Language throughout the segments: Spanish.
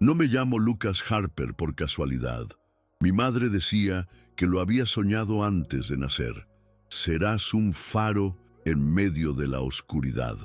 No me llamo Lucas Harper por casualidad. Mi madre decía que lo había soñado antes de nacer. Serás un faro en medio de la oscuridad,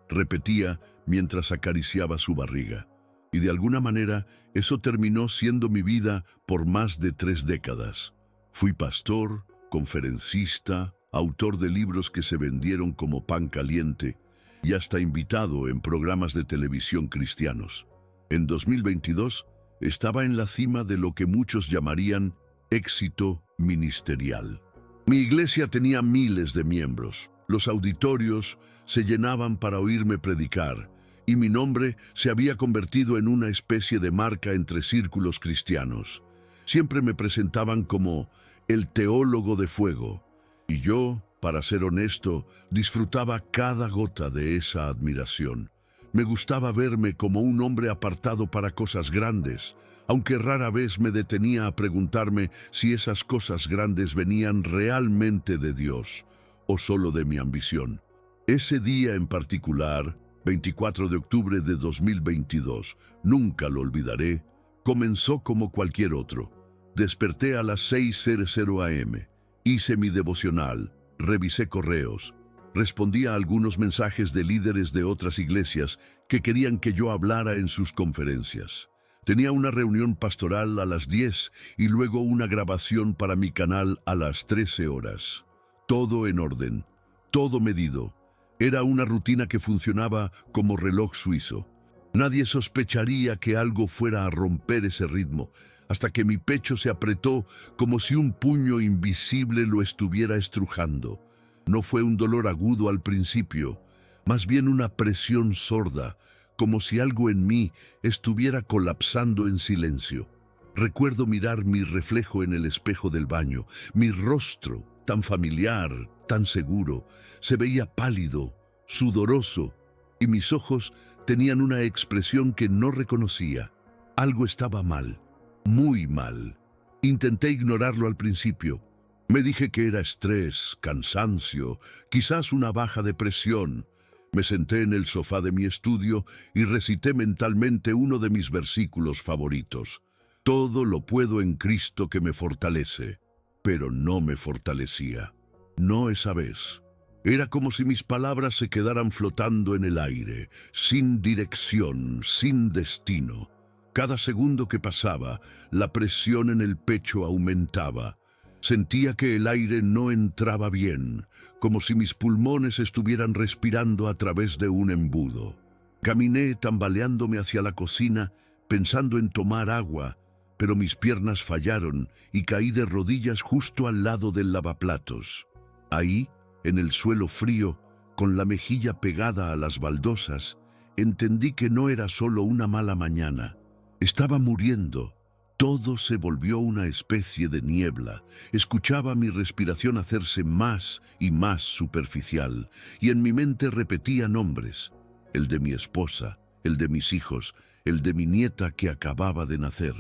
repetía mientras acariciaba su barriga. Y de alguna manera eso terminó siendo mi vida por más de 3 décadas. Fui pastor, conferencista, autor de libros que se vendieron como pan caliente y hasta invitado en programas de televisión cristianos. En 2022 estaba en la cima de lo que muchos llamarían éxito ministerial. Mi iglesia tenía miles de miembros. Los auditorios se llenaban para oírme predicar y mi nombre se había convertido en una especie de marca entre círculos cristianos. Siempre me presentaban como el teólogo de fuego y yo, para ser honesto, disfrutaba cada gota de esa admiración. Me gustaba verme como un hombre apartado para cosas grandes, aunque rara vez me detenía a preguntarme si esas cosas grandes venían realmente de Dios o solo de mi ambición. Ese día en particular, 24 de octubre de 2022, nunca lo olvidaré, comenzó como cualquier otro. Desperté a las 6:00 a.m., hice mi devocional, revisé correos, respondí a algunos mensajes de líderes de otras iglesias que querían que yo hablara en sus conferencias. Tenía una reunión pastoral a las 10 y luego una grabación para mi canal a las 13 horas. Todo en orden, todo medido. Era una rutina que funcionaba como reloj suizo. Nadie sospecharía que algo fuera a romper ese ritmo, hasta que mi pecho se apretó como si un puño invisible lo estuviera estrujando. No fue un dolor agudo al principio, más bien una presión sorda, como si algo en mí estuviera colapsando en silencio. Recuerdo mirar mi reflejo en el espejo del baño. Mi rostro, tan familiar, tan seguro, se veía pálido, sudoroso, y mis ojos tenían una expresión que no reconocía. Algo estaba mal, muy mal. Intenté ignorarlo al principio. Me dije que era estrés, cansancio, quizás una baja de presión. Me senté en el sofá de mi estudio y recité mentalmente uno de mis versículos favoritos. Todo lo puedo en Cristo que me fortalece. Pero no me fortalecía. No esa vez. Era como si mis palabras se quedaran flotando en el aire, sin dirección, sin destino. Cada segundo que pasaba, la presión en el pecho aumentaba. Sentía que el aire no entraba bien, como si mis pulmones estuvieran respirando a través de un embudo. Caminé tambaleándome hacia la cocina, pensando en tomar agua, pero mis piernas fallaron y caí de rodillas justo al lado del lavaplatos. Ahí, en el suelo frío, con la mejilla pegada a las baldosas, entendí que no era solo una mala mañana. Estaba muriendo. Todo se volvió una especie de niebla. Escuchaba mi respiración hacerse más y más superficial, y en mi mente repetía nombres: el de mi esposa, el de mis hijos, el de mi nieta que acababa de nacer.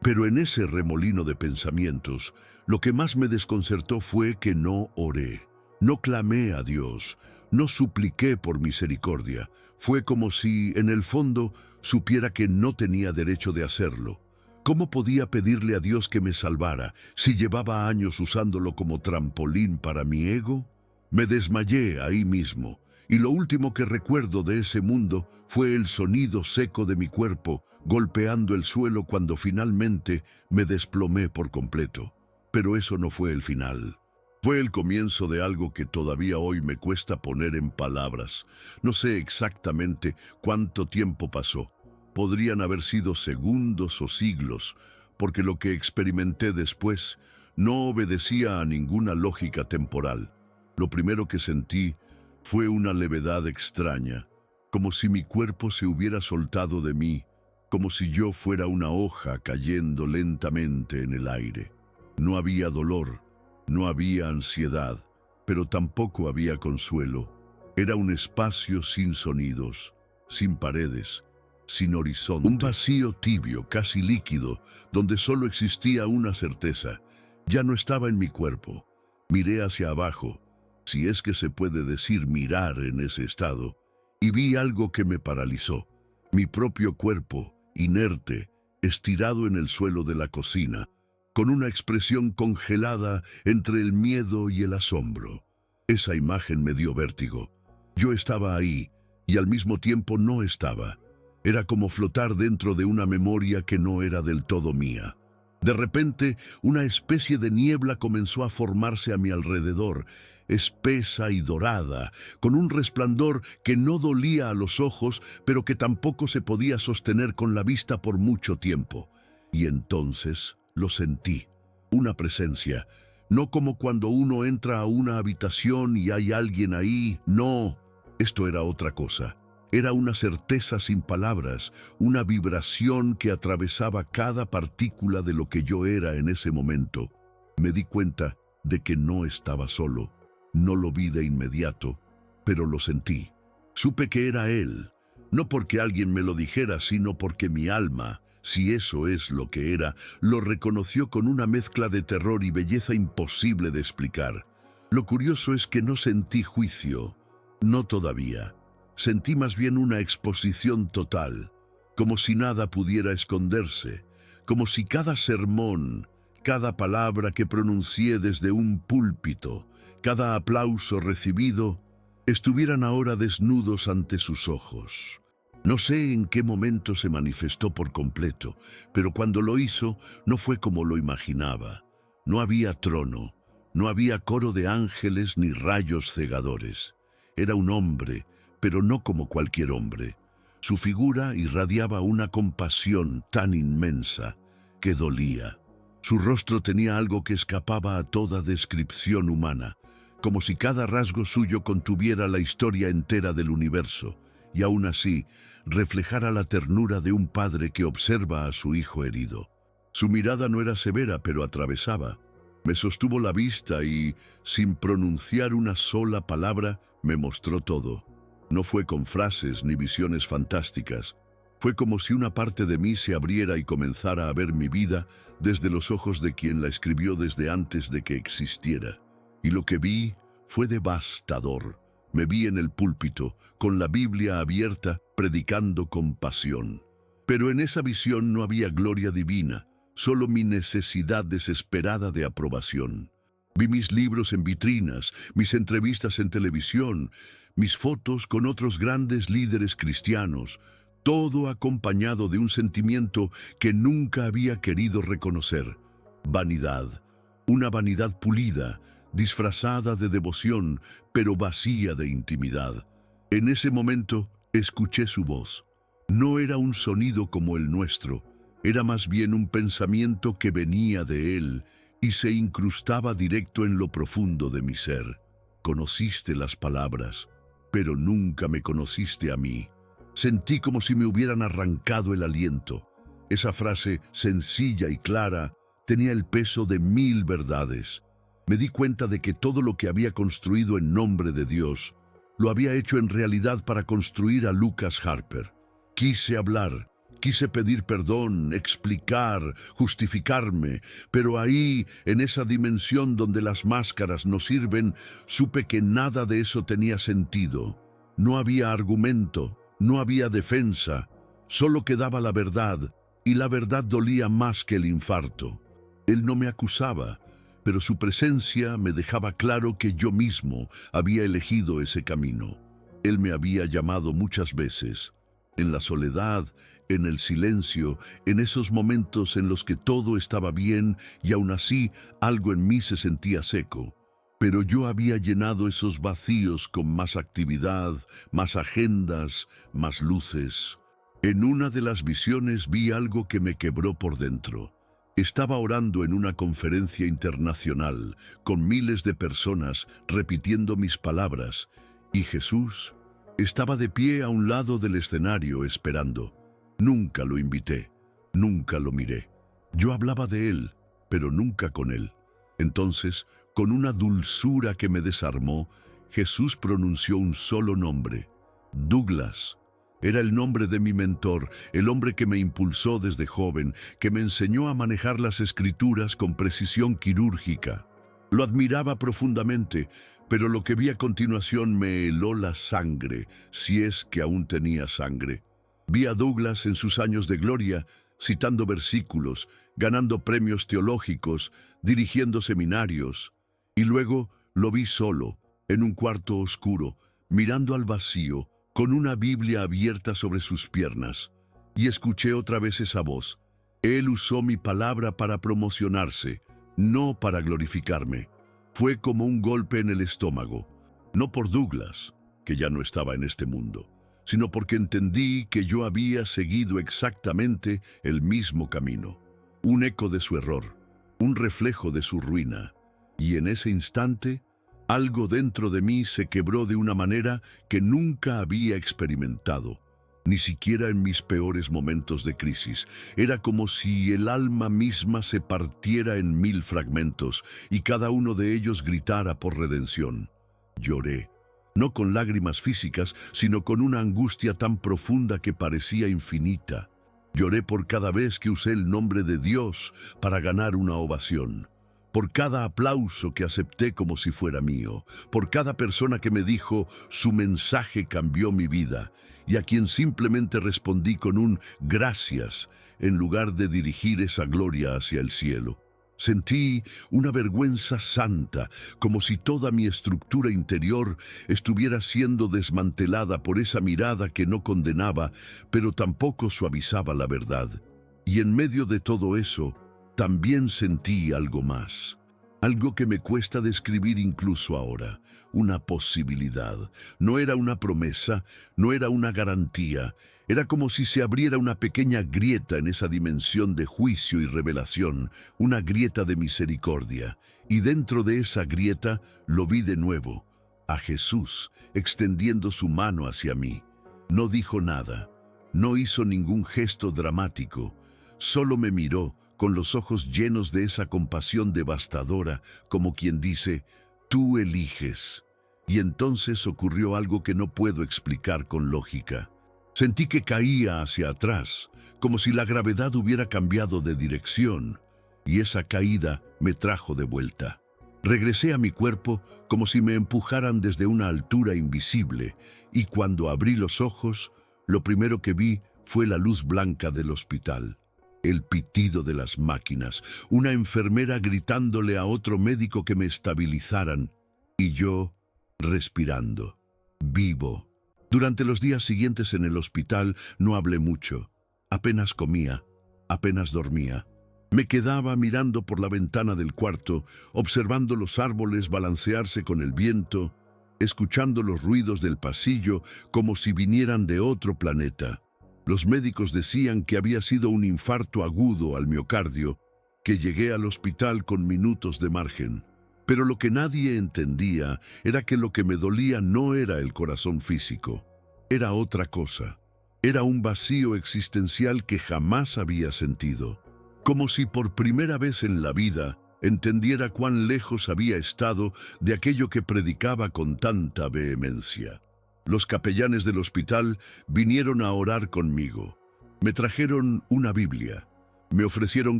Pero en ese remolino de pensamientos, lo que más me desconcertó fue que no oré, no clamé a Dios, no supliqué por misericordia. Fue como si, en el fondo, supiera que no tenía derecho de hacerlo. ¿Cómo podía pedirle a Dios que me salvara si llevaba años usándolo como trampolín para mi ego? Me desmayé ahí mismo, y lo último que recuerdo de ese mundo fue el sonido seco de mi cuerpo golpeando el suelo cuando finalmente me desplomé por completo. Pero eso no fue el final. Fue el comienzo de algo que todavía hoy me cuesta poner en palabras. No sé exactamente cuánto tiempo pasó. Podrían haber sido segundos o siglos, porque lo que experimenté después no obedecía a ninguna lógica temporal. Lo primero que sentí fue una levedad extraña, como si mi cuerpo se hubiera soltado de mí, como si yo fuera una hoja cayendo lentamente en el aire. No había dolor, no había ansiedad, pero tampoco había consuelo. Era un espacio sin sonidos, sin paredes, sin horizonte. Un vacío tibio, casi líquido, donde solo existía una certeza: ya no estaba en mi cuerpo. Miré hacia abajo, si es que se puede decir mirar en ese estado, y vi algo que me paralizó. Mi propio cuerpo, inerte, estirado en el suelo de la cocina, con una expresión congelada entre el miedo y el asombro. Esa imagen me dio vértigo. Yo estaba ahí y al mismo tiempo no estaba. Era como flotar dentro de una memoria que no era del todo mía. De repente, una especie de niebla comenzó a formarse a mi alrededor, espesa y dorada, con un resplandor que no dolía a los ojos, pero que tampoco se podía sostener con la vista por mucho tiempo. Y entonces lo sentí, una presencia, no como cuando uno entra a una habitación y hay alguien ahí, no, esto era otra cosa. Era una certeza sin palabras, una vibración que atravesaba cada partícula de lo que yo era en ese momento. Me di cuenta de que no estaba solo. No lo vi de inmediato, pero lo sentí. Supe que era él, no porque alguien me lo dijera, sino porque mi alma, si eso es lo que era, lo reconoció con una mezcla de terror y belleza imposible de explicar. Lo curioso es que no sentí juicio, no todavía. Sentí más bien una exposición total, como si nada pudiera esconderse, como si cada sermón, cada palabra que pronuncié desde un púlpito, cada aplauso recibido, estuvieran ahora desnudos ante sus ojos. No sé en qué momento se manifestó por completo, pero cuando lo hizo no fue como lo imaginaba. No había trono, no había coro de ángeles ni rayos cegadores. Era un hombre, pero no como cualquier hombre. Su figura irradiaba una compasión tan inmensa que dolía. Su rostro tenía algo que escapaba a toda descripción humana, como si cada rasgo suyo contuviera la historia entera del universo, y aún así reflejara la ternura de un padre que observa a su hijo herido. Su mirada no era severa, pero atravesaba. Me sostuvo la vista y, sin pronunciar una sola palabra, me mostró todo. No fue con frases ni visiones fantásticas. Fue como si una parte de mí se abriera y comenzara a ver mi vida desde los ojos de quien la escribió desde antes de que existiera. Y lo que vi fue devastador. Me vi en el púlpito, con la Biblia abierta, predicando con pasión. Pero en esa visión no había gloria divina, solo mi necesidad desesperada de aprobación. Vi mis libros en vitrinas, mis entrevistas en televisión, mis fotos con otros grandes líderes cristianos, todo acompañado de un sentimiento que nunca había querido reconocer: vanidad, una vanidad pulida, disfrazada de devoción, pero vacía de intimidad. En ese momento escuché su voz. No era un sonido como el nuestro, era más bien un pensamiento que venía de él y se incrustaba directo en lo profundo de mi ser. Conociste las palabras, pero nunca me conociste a mí. Sentí como si me hubieran arrancado el aliento. Esa frase sencilla y clara tenía el peso de 1000 verdades. Me di cuenta de que todo lo que había construido en nombre de Dios, lo había hecho en realidad para construir a Lucas Harper. Quise hablar, quise pedir perdón, explicar, justificarme, pero ahí, en esa dimensión donde las máscaras no sirven, supe que nada de eso tenía sentido. No había argumento, no había defensa, solo quedaba la verdad, y la verdad dolía más que el infarto. Él no me acusaba, pero su presencia me dejaba claro que yo mismo había elegido ese camino. Él me había llamado muchas veces, en la soledad, en el silencio, en esos momentos en los que todo estaba bien y aún así algo en mí se sentía seco. Pero yo había llenado esos vacíos con más actividad, más agendas, más luces. En una de las visiones vi algo que me quebró por dentro. Estaba orando en una conferencia internacional, con miles de personas repitiendo mis palabras, y Jesús estaba de pie a un lado del escenario esperando. Nunca lo invité, nunca lo miré. Yo hablaba de él, pero nunca con él. Entonces, con una dulzura que me desarmó, Jesús pronunció un solo nombre: Douglas. Era el nombre de mi mentor, el hombre que me impulsó desde joven, que me enseñó a manejar las escrituras con precisión quirúrgica. Lo admiraba profundamente, pero lo que vi a continuación me heló la sangre, si es que aún tenía sangre. Vi a Douglas en sus años de gloria, citando versículos, ganando premios teológicos, dirigiendo seminarios. Y luego lo vi solo, en un cuarto oscuro, mirando al vacío, con una Biblia abierta sobre sus piernas. Y escuché otra vez esa voz. Él usó mi palabra para promocionarse, no para glorificarme. Fue como un golpe en el estómago, no por Douglas, que ya no estaba en este mundo, sino porque entendí que yo había seguido exactamente el mismo camino. Un eco de su error, un reflejo de su ruina. Y en ese instante, algo dentro de mí se quebró de una manera que nunca había experimentado, ni siquiera en mis peores momentos de crisis. Era como si el alma misma se partiera en 1000 fragmentos y cada uno de ellos gritara por redención. Lloré, no con lágrimas físicas, sino con una angustia tan profunda que parecía infinita. Lloré por cada vez que usé el nombre de Dios para ganar una ovación, por cada aplauso que acepté como si fuera mío, por cada persona que me dijo su mensaje cambió mi vida y a quien simplemente respondí con un gracias en lugar de dirigir esa gloria hacia el cielo. Sentí una vergüenza santa, como si toda mi estructura interior estuviera siendo desmantelada por esa mirada que no condenaba, pero tampoco suavizaba la verdad. Y en medio de todo eso, también sentí algo más. Algo que me cuesta describir incluso ahora, una posibilidad. No era una promesa, no era una garantía, era como si se abriera una pequeña grieta en esa dimensión de juicio y revelación, una grieta de misericordia. Y dentro de esa grieta lo vi de nuevo, a Jesús, extendiendo su mano hacia mí. No dijo nada, no hizo ningún gesto dramático, solo me miró, con los ojos llenos de esa compasión devastadora, como quien dice, tú eliges. Y entonces ocurrió algo que no puedo explicar con lógica. Sentí que caía hacia atrás, como si la gravedad hubiera cambiado de dirección, y esa caída me trajo de vuelta. Regresé a mi cuerpo como si me empujaran desde una altura invisible, y cuando abrí los ojos, lo primero que vi fue la luz blanca del hospital. El pitido de las máquinas, una enfermera gritándole a otro médico que me estabilizaran, y yo respirando, vivo. Durante los días siguientes en el hospital no hablé mucho, apenas comía, apenas dormía. Me quedaba mirando por la ventana del cuarto, observando los árboles balancearse con el viento, escuchando los ruidos del pasillo como si vinieran de otro planeta. Los médicos decían que había sido un infarto agudo al miocardio, que llegué al hospital con minutos de margen. Pero lo que nadie entendía era que lo que me dolía no era el corazón físico, era otra cosa. Era un vacío existencial que jamás había sentido. Como si por primera vez en la vida entendiera cuán lejos había estado de aquello que predicaba con tanta vehemencia. Los capellanes del hospital vinieron a orar conmigo. Me trajeron una Biblia, me ofrecieron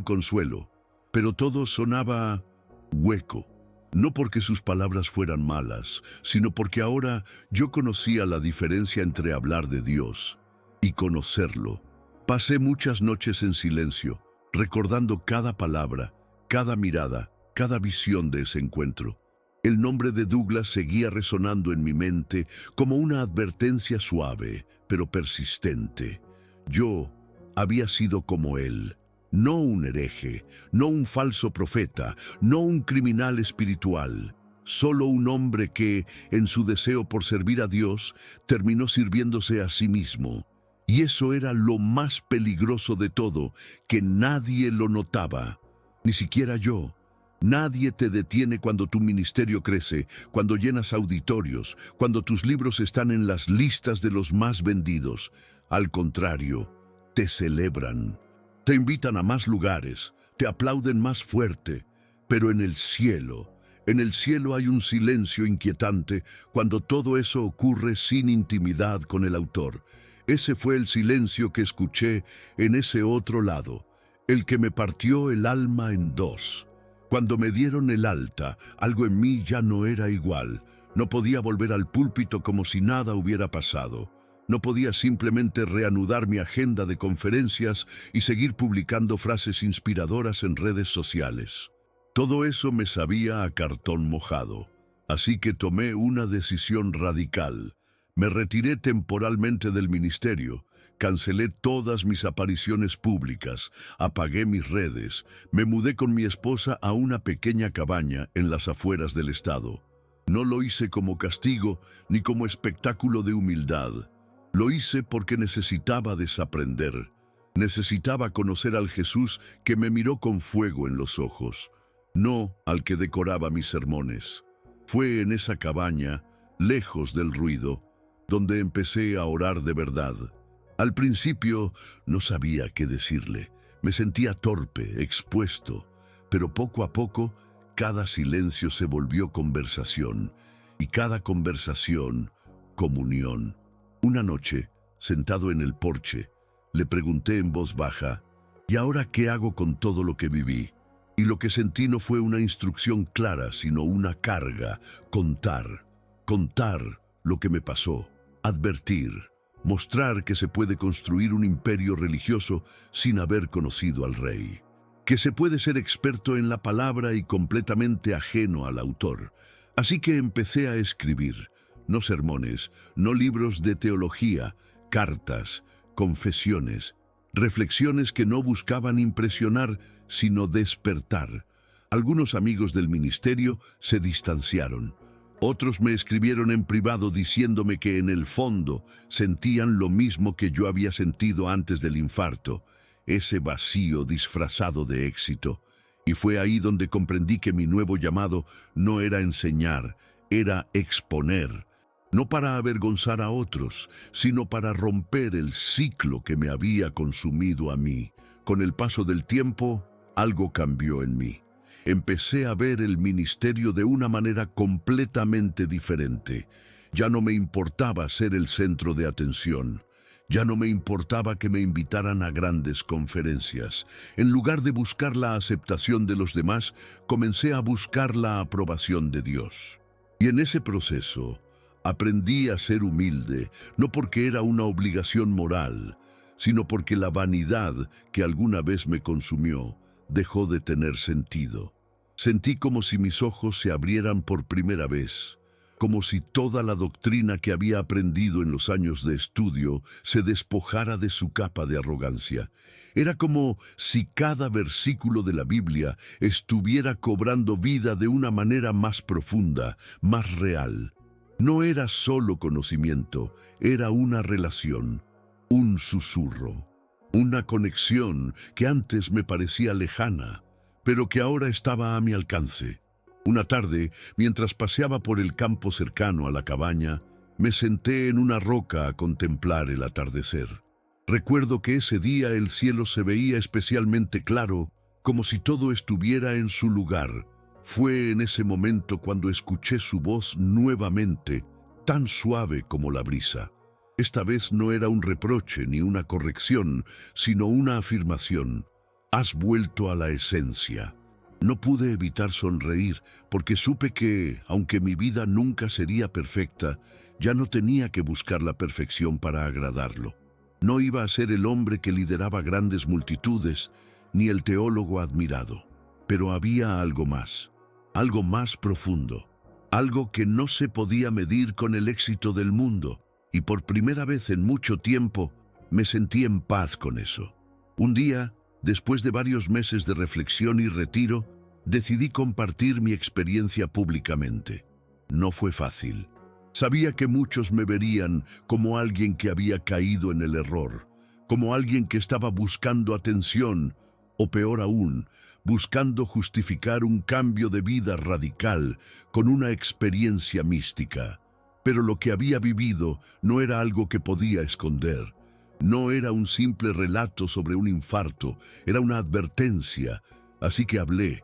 consuelo, pero todo sonaba hueco. No porque sus palabras fueran malas, sino porque ahora yo conocía la diferencia entre hablar de Dios y conocerlo. Pasé muchas noches en silencio, recordando cada palabra, cada mirada, cada visión de ese encuentro. El nombre de Douglas seguía resonando en mi mente como una advertencia suave, pero persistente. Yo había sido como él, no un hereje, no un falso profeta, no un criminal espiritual, solo un hombre que, en su deseo por servir a Dios, terminó sirviéndose a sí mismo. Y eso era lo más peligroso de todo, que nadie lo notaba, ni siquiera yo. Nadie te detiene cuando tu ministerio crece, cuando llenas auditorios, cuando tus libros están en las listas de los más vendidos. Al contrario, te celebran, te invitan a más lugares, te aplauden más fuerte. Pero en el cielo hay un silencio inquietante cuando todo eso ocurre sin intimidad con el autor. Ese fue el silencio que escuché en ese otro lado, el que me partió el alma en dos. Cuando me dieron el alta, algo en mí ya no era igual. No podía volver al púlpito como si nada hubiera pasado. No podía simplemente reanudar mi agenda de conferencias y seguir publicando frases inspiradoras en redes sociales. Todo eso me sabía a cartón mojado. Así que tomé una decisión radical. Me retiré temporalmente del ministerio, cancelé todas mis apariciones públicas, apagué mis redes, me mudé con mi esposa a una pequeña cabaña en las afueras del estado. No lo hice como castigo ni como espectáculo de humildad. Lo hice porque necesitaba desaprender. Necesitaba conocer al Jesús que me miró con fuego en los ojos, no al que decoraba mis sermones. Fue en esa cabaña, lejos del ruido, donde empecé a orar de verdad. Al principio no sabía qué decirle. Me sentía torpe, expuesto, pero poco a poco cada silencio se volvió conversación y cada conversación comunión. Una noche, sentado en el porche, le pregunté en voz baja, ¿y ahora qué hago con todo lo que viví? Y lo que sentí no fue una instrucción clara, sino una carga, contar lo que me pasó, advertir, mostrar que se puede construir un imperio religioso sin haber conocido al rey, que se puede ser experto en la palabra y completamente ajeno al autor. Así que empecé a escribir, no sermones, no libros de teología, cartas, confesiones, reflexiones que no buscaban impresionar, sino despertar. Algunos amigos del ministerio se distanciaron. Otros me escribieron en privado diciéndome que en el fondo sentían lo mismo que yo había sentido antes del infarto, ese vacío disfrazado de éxito. Y fue ahí donde comprendí que mi nuevo llamado no era enseñar, era exponer. No para avergonzar a otros, sino para romper el ciclo que me había consumido a mí. Con el paso del tiempo, algo cambió en mí. Empecé a ver el ministerio de una manera completamente diferente. Ya no me importaba ser el centro de atención. Ya no me importaba que me invitaran a grandes conferencias. En lugar de buscar la aceptación de los demás, comencé a buscar la aprobación de Dios. Y en ese proceso, aprendí a ser humilde, no porque era una obligación moral, sino porque la vanidad que alguna vez me consumió dejó de tener sentido. Sentí como si mis ojos se abrieran por primera vez, como si toda la doctrina que había aprendido en los años de estudio se despojara de su capa de arrogancia. Era como si cada versículo de la Biblia estuviera cobrando vida de una manera más profunda, más real. No era solo conocimiento, era una relación, un susurro, una conexión que antes me parecía lejana, pero que ahora estaba a mi alcance. Una tarde, mientras paseaba por el campo cercano a la cabaña, me senté en una roca a contemplar el atardecer. Recuerdo que ese día el cielo se veía especialmente claro, como si todo estuviera en su lugar. Fue en ese momento cuando escuché su voz nuevamente, tan suave como la brisa. Esta vez no era un reproche ni una corrección, sino una afirmación. Has vuelto a la esencia. No pude evitar sonreír, porque supe que, aunque mi vida nunca sería perfecta, ya no tenía que buscar la perfección para agradarlo. No iba a ser el hombre que lideraba grandes multitudes, ni el teólogo admirado. Pero había algo más profundo, algo que no se podía medir con el éxito del mundo, y por primera vez en mucho tiempo me sentí en paz con eso. Un día, después de varios meses de reflexión y retiro, decidí compartir mi experiencia públicamente. No fue fácil. Sabía que muchos me verían como alguien que había caído en el error, como alguien que estaba buscando atención, o peor aún, buscando justificar un cambio de vida radical con una experiencia mística. Pero lo que había vivido no era algo que podía esconder. No era un simple relato sobre un infarto, era una advertencia. Así que hablé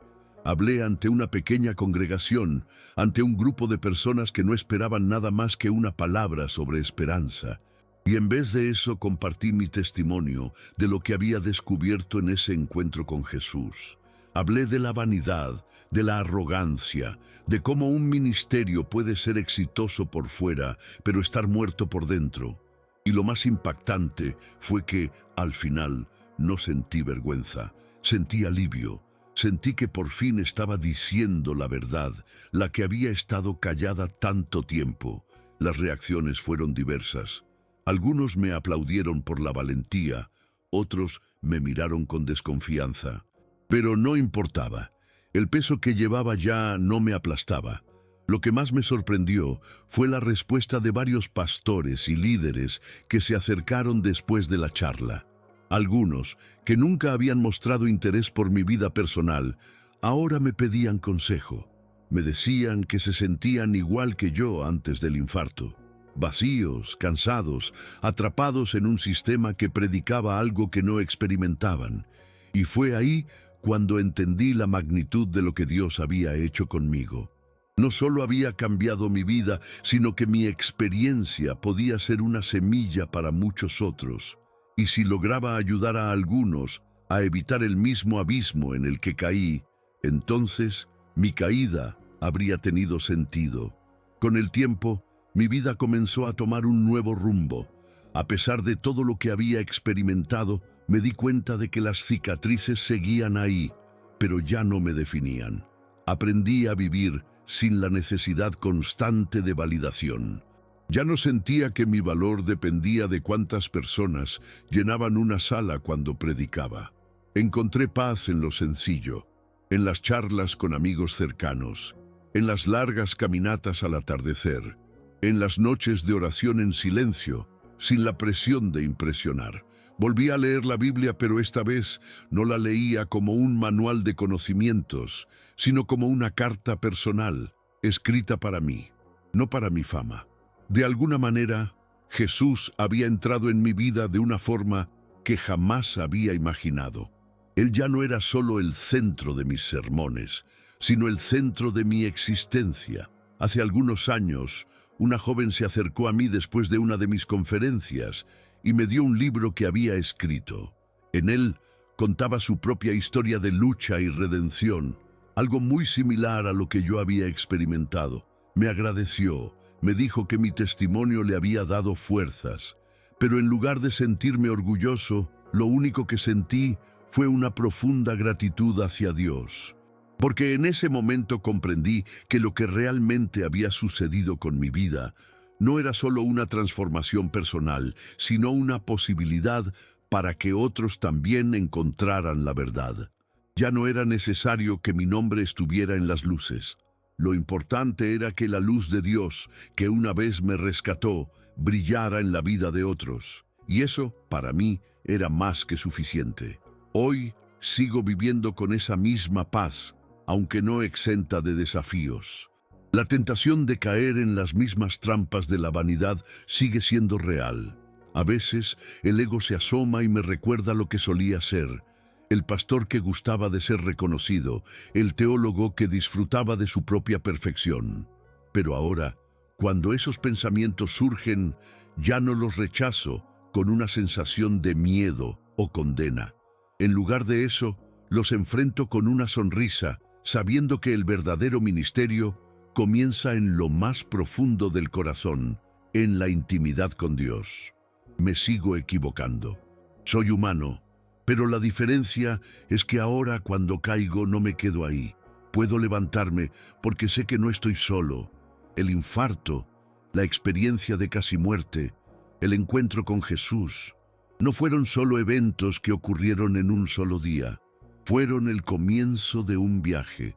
ante una pequeña congregación, ante un grupo de personas que no esperaban nada más que una palabra sobre esperanza. Y en vez de eso compartí mi testimonio de lo que había descubierto en ese encuentro con Jesús. Hablé de la vanidad, de la arrogancia, de cómo un ministerio puede ser exitoso por fuera, pero estar muerto por dentro. Y lo más impactante fue que, al final, no sentí vergüenza, sentí alivio. Sentí que por fin estaba diciendo la verdad, la que había estado callada tanto tiempo. Las reacciones fueron diversas. Algunos me aplaudieron por la valentía, otros me miraron con desconfianza. Pero no importaba. El peso que llevaba ya no me aplastaba. Lo que más me sorprendió fue la respuesta de varios pastores y líderes que se acercaron después de la charla. Algunos, que nunca habían mostrado interés por mi vida personal, ahora me pedían consejo. Me decían que se sentían igual que yo antes del infarto. Vacíos, cansados, atrapados en un sistema que predicaba algo que no experimentaban. Y fue ahí cuando entendí la magnitud de lo que Dios había hecho conmigo. No solo había cambiado mi vida, sino que mi experiencia podía ser una semilla para muchos otros. Y si lograba ayudar a algunos a evitar el mismo abismo en el que caí, entonces mi caída habría tenido sentido. Con el tiempo, mi vida comenzó a tomar un nuevo rumbo. A pesar de todo lo que había experimentado, me di cuenta de que las cicatrices seguían ahí, pero ya no me definían. Aprendí a vivir sin la necesidad constante de validación. Ya no sentía que mi valor dependía de cuántas personas llenaban una sala cuando predicaba. Encontré paz en lo sencillo, en las charlas con amigos cercanos, en las largas caminatas al atardecer, en las noches de oración en silencio, sin la presión de impresionar. Volví a leer la Biblia, pero esta vez no la leía como un manual de conocimientos, sino como una carta personal, escrita para mí, no para mi fama. De alguna manera, Jesús había entrado en mi vida de una forma que jamás había imaginado. Él ya no era solo el centro de mis sermones, sino el centro de mi existencia. Hace algunos años, una joven se acercó a mí después de una de mis conferencias y me dio un libro que había escrito. En él contaba su propia historia de lucha y redención, algo muy similar a lo que yo había experimentado. Me agradeció. Me dijo que mi testimonio le había dado fuerzas, pero en lugar de sentirme orgulloso, lo único que sentí fue una profunda gratitud hacia Dios. Porque en ese momento comprendí que lo que realmente había sucedido con mi vida no era solo una transformación personal, sino una posibilidad para que otros también encontraran la verdad. Ya no era necesario que mi nombre estuviera en las luces. Lo importante era que la luz de Dios, que una vez me rescató, brillara en la vida de otros. Y eso, para mí, era más que suficiente. Hoy sigo viviendo con esa misma paz, aunque no exenta de desafíos. La tentación de caer en las mismas trampas de la vanidad sigue siendo real. A veces, el ego se asoma y me recuerda lo que solía ser. El pastor que gustaba de ser reconocido, el teólogo que disfrutaba de su propia perfección. Pero ahora, cuando esos pensamientos surgen, ya no los rechazo con una sensación de miedo o condena. En lugar de eso, los enfrento con una sonrisa, sabiendo que el verdadero ministerio comienza en lo más profundo del corazón, en la intimidad con Dios. Me sigo equivocando. Soy humano. Pero la diferencia es que ahora cuando caigo no me quedo ahí. Puedo levantarme porque sé que no estoy solo. El infarto, la experiencia de casi muerte, el encuentro con Jesús, no fueron solo eventos que ocurrieron en un solo día. Fueron el comienzo de un viaje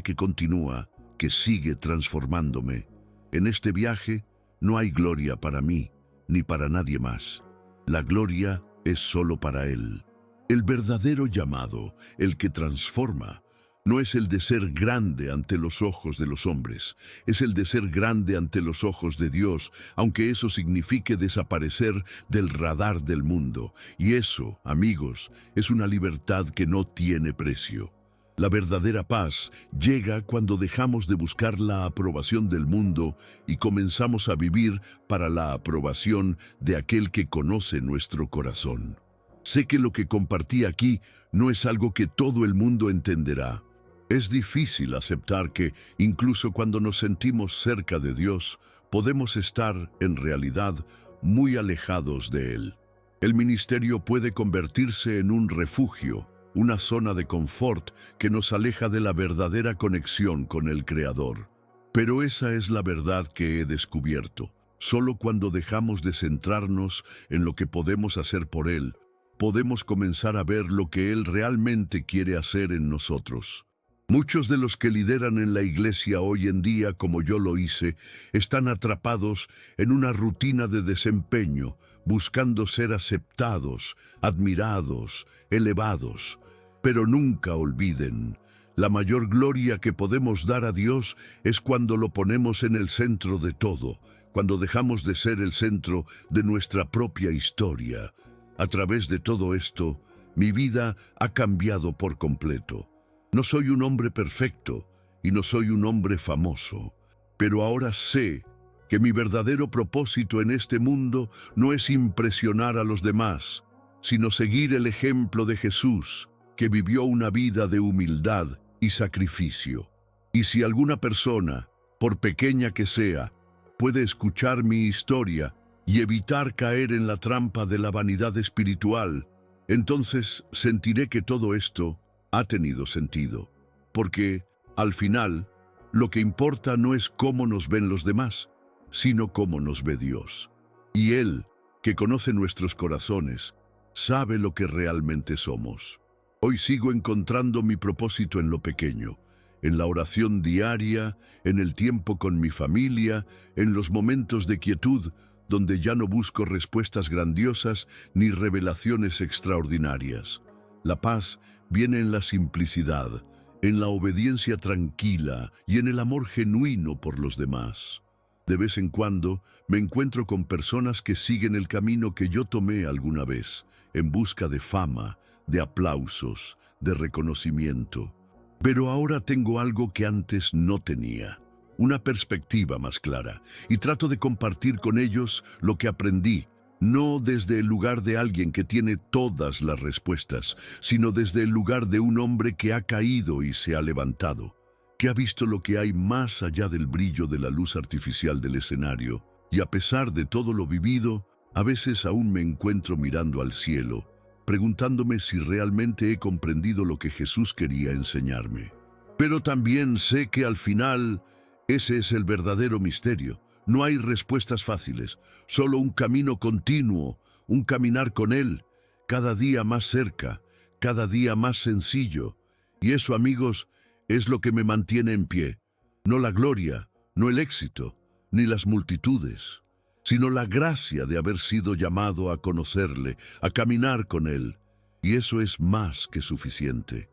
que continúa, que sigue transformándome. En este viaje no hay gloria para mí, ni para nadie más. La gloria es solo para Él. El verdadero llamado, el que transforma, no es el de ser grande ante los ojos de los hombres, es el de ser grande ante los ojos de Dios, aunque eso signifique desaparecer del radar del mundo. Y eso, amigos, es una libertad que no tiene precio. La verdadera paz llega cuando dejamos de buscar la aprobación del mundo y comenzamos a vivir para la aprobación de aquel que conoce nuestro corazón. Sé que lo que compartí aquí no es algo que todo el mundo entenderá. Es difícil aceptar que, incluso cuando nos sentimos cerca de Dios, podemos estar, en realidad, muy alejados de Él. El ministerio puede convertirse en un refugio, una zona de confort que nos aleja de la verdadera conexión con el Creador. Pero esa es la verdad que he descubierto. Solo cuando dejamos de centrarnos en lo que podemos hacer por Él, podemos comenzar a ver lo que Él realmente quiere hacer en nosotros. Muchos de los que lideran en la iglesia hoy en día, como yo lo hice, están atrapados en una rutina de desempeño, buscando ser aceptados, admirados, elevados. Pero nunca olviden, la mayor gloria que podemos dar a Dios es cuando lo ponemos en el centro de todo, cuando dejamos de ser el centro de nuestra propia historia. A través de todo esto, mi vida ha cambiado por completo. No soy un hombre perfecto y no soy un hombre famoso, pero ahora sé que mi verdadero propósito en este mundo no es impresionar a los demás, sino seguir el ejemplo de Jesús, que vivió una vida de humildad y sacrificio. Y si alguna persona, por pequeña que sea, puede escuchar mi historia y evitar caer en la trampa de la vanidad espiritual, entonces sentiré que todo esto ha tenido sentido, porque, al final, lo que importa no es cómo nos ven los demás, sino cómo nos ve Dios. Y Él, que conoce nuestros corazones, sabe lo que realmente somos. Hoy sigo encontrando mi propósito en lo pequeño, en la oración diaria, en el tiempo con mi familia, en los momentos de quietud, donde ya no busco respuestas grandiosas ni revelaciones extraordinarias. La paz viene en la simplicidad, en la obediencia tranquila y en el amor genuino por los demás. De vez en cuando me encuentro con personas que siguen el camino que yo tomé alguna vez, en busca de fama, de aplausos, de reconocimiento. Pero ahora tengo algo que antes no tenía, una perspectiva más clara, y trato de compartir con ellos lo que aprendí, no desde el lugar de alguien que tiene todas las respuestas, sino desde el lugar de un hombre que ha caído y se ha levantado, que ha visto lo que hay más allá del brillo de la luz artificial del escenario, y a pesar de todo lo vivido, a veces aún me encuentro mirando al cielo, preguntándome si realmente he comprendido lo que Jesús quería enseñarme. Pero también sé que al final ese es el verdadero misterio. No hay respuestas fáciles, solo un camino continuo, un caminar con Él, cada día más cerca, cada día más sencillo. Y eso, amigos, es lo que me mantiene en pie. No la gloria, no el éxito, ni las multitudes, sino la gracia de haber sido llamado a conocerle, a caminar con Él. Y eso es más que suficiente.